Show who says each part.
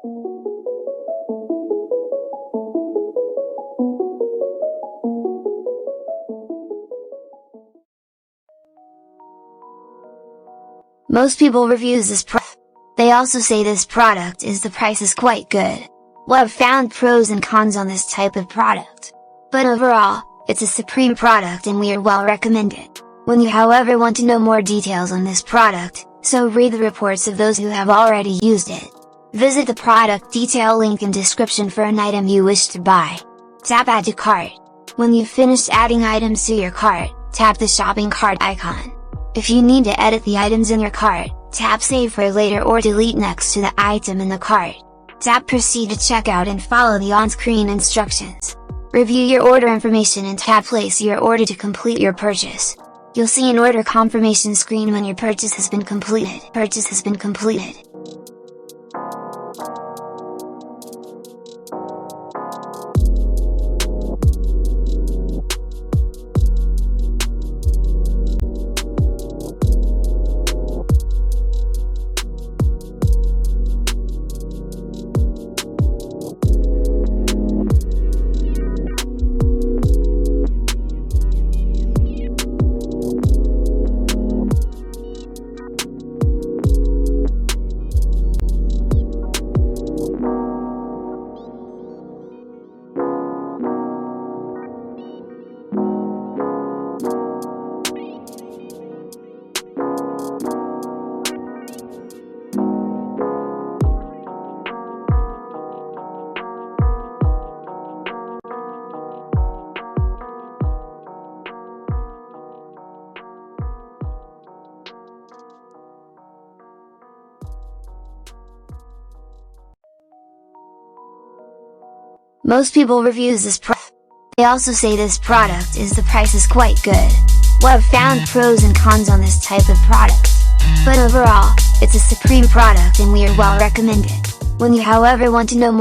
Speaker 1: Most people reviews this product. They also say this product is the price is quite good. Well, I've found pros and cons on this type of product. But overall, it's a supreme product and we are well recommend it. When you however want to know more details on this product, so read the reports of those who have already used it. Visit the product detail link in description for an item you wish to buy. Tap Add to Cart. When you've finished adding items to your cart, tap the shopping cart icon. If you need to edit the items in your cart, tap Save for later or delete next to the item in the cart. Tap Proceed to checkout and follow the on-screen instructions. Review your order information and tap Place your order to complete your purchase. You'll see an order confirmation screen when your purchase has been completed. Most people reviews this product. They also say this product is the price is quite good. Well, I've found pros and cons on this type of product. But overall, it's a supreme product and we are well recommend it. When you however want to know more